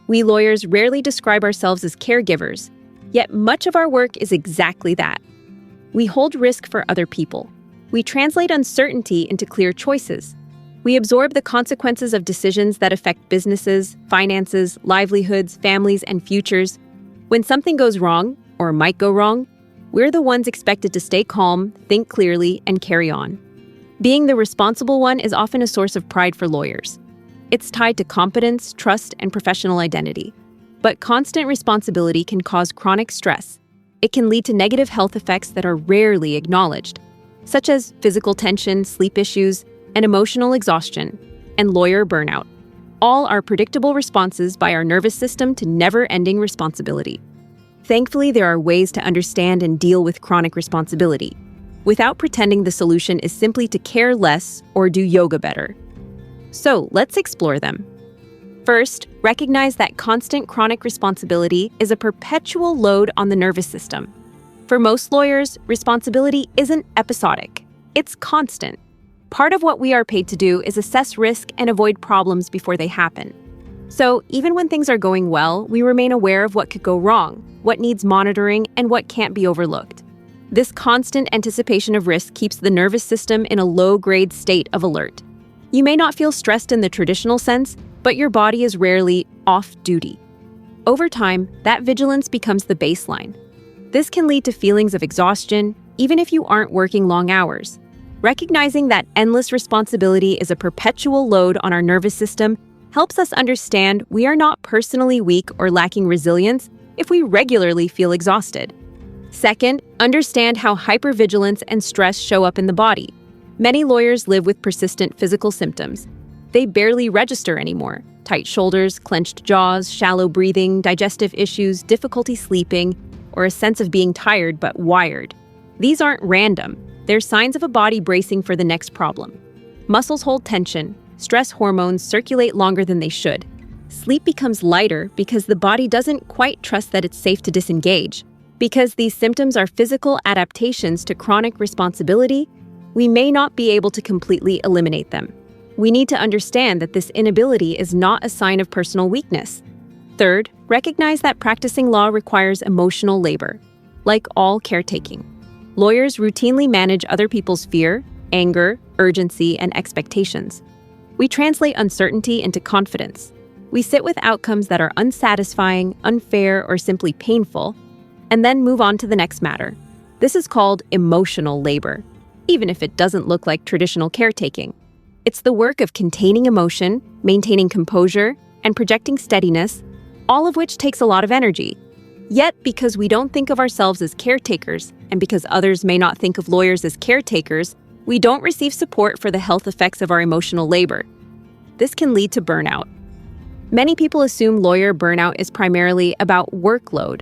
We lawyers rarely describe ourselves as caregivers, yet much of our work is exactly that. We hold risk for other people. We translate uncertainty into clear choices. We absorb the consequences of decisions that affect businesses, finances, livelihoods, families, and futures. When something goes wrong, or might go wrong, we're the ones expected to stay calm, think clearly, and carry on. Being the responsible one is often a source of pride for lawyers. It's tied to competence, trust, and professional identity. But constant responsibility can cause chronic stress. It can lead to negative health effects that are rarely acknowledged, such as physical tension, sleep issues, and emotional exhaustion, and lawyer burnout. All are predictable responses by our nervous system to never-ending responsibility. Thankfully, there are ways to understand and deal with chronic responsibility, without pretending the solution is simply to care less or do yoga better. So, let's explore them. First, recognize that constant chronic responsibility is a perpetual load on the nervous system. For most lawyers, responsibility isn't episodic. It's constant. Part of what we are paid to do is assess risk and avoid problems before they happen. So, even when things are going well, we remain aware of what could go wrong, what needs monitoring, and what can't be overlooked. This constant anticipation of risk keeps the nervous system in a low-grade state of alert. You may not feel stressed in the traditional sense, but your body is rarely off-duty. Over time, that vigilance becomes the baseline. This can lead to feelings of exhaustion, even if you aren't working long hours. Recognizing that endless responsibility is a perpetual load on our nervous system helps us understand we are not personally weak or lacking resilience if we regularly feel exhausted. Second, understand how hypervigilance and stress show up in the body. Many lawyers live with persistent physical symptoms. They barely register anymore. Tight shoulders, clenched jaws, shallow breathing, digestive issues, difficulty sleeping, or a sense of being tired but wired. These aren't random. They're signs of a body bracing for the next problem. Muscles hold tension. Stress hormones circulate longer than they should. Sleep becomes lighter because the body doesn't quite trust that it's safe to disengage. Because these symptoms are physical adaptations to chronic responsibility, we may not be able to completely eliminate them. We need to understand that this inability is not a sign of personal weakness. Third, recognize that practicing law requires emotional labor. Like all caretaking, lawyers routinely manage other people's fear, anger, urgency, and expectations. We translate uncertainty into confidence. We sit with outcomes that are unsatisfying, unfair, or simply painful, and then move on to the next matter. This is called emotional labor, even if it doesn't look like traditional caretaking. It's the work of containing emotion, maintaining composure, and projecting steadiness, all of which takes a lot of energy. Yet, because we don't think of ourselves as caretakers, and because others may not think of lawyers as caretakers, we don't receive support for the health effects of our emotional labor. This can lead to burnout. Many people assume lawyer burnout is primarily about workload,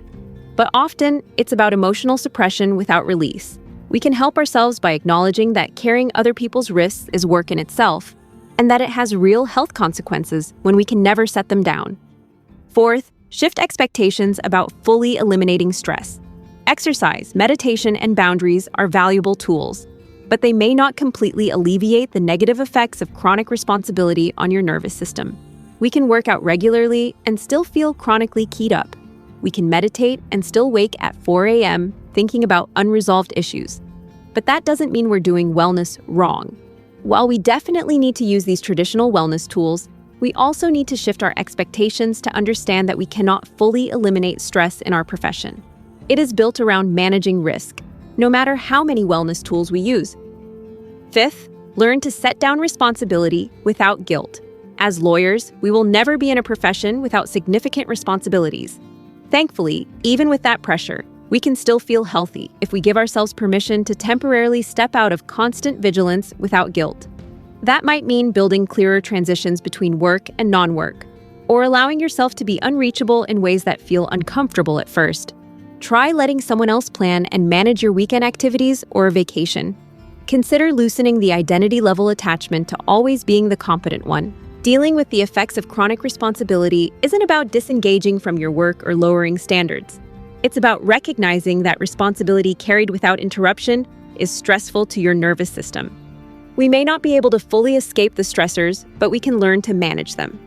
but often it's about emotional suppression without release. We can help ourselves by acknowledging that carrying other people's risks is work in itself, and that it has real health consequences when we can never set them down. Fourth, shift expectations about fully eliminating stress. Exercise, meditation, and boundaries are valuable tools, but they may not completely alleviate the negative effects of chronic responsibility on your nervous system. We can work out regularly and still feel chronically keyed up. We can meditate and still wake at 4 a.m. thinking about unresolved issues. But that doesn't mean we're doing wellness wrong. While we definitely need to use these traditional wellness tools, we also need to shift our expectations to understand that we cannot fully eliminate stress in our profession. It is built around managing risk, no matter how many wellness tools we use. Fifth, learn to set down responsibility without guilt. As lawyers, we will never be in a profession without significant responsibilities. Thankfully, even with that pressure, we can still feel healthy if we give ourselves permission to temporarily step out of constant vigilance without guilt. That might mean building clearer transitions between work and non-work, or allowing yourself to be unreachable in ways that feel uncomfortable at first. Try letting someone else plan and manage your weekend activities or a vacation. Consider loosening the identity-level attachment to always being the competent one. Dealing with the effects of chronic responsibility isn't about disengaging from your work or lowering standards. It's about recognizing that responsibility carried without interruption is stressful to your nervous system. We may not be able to fully escape the stressors, but we can learn to manage them.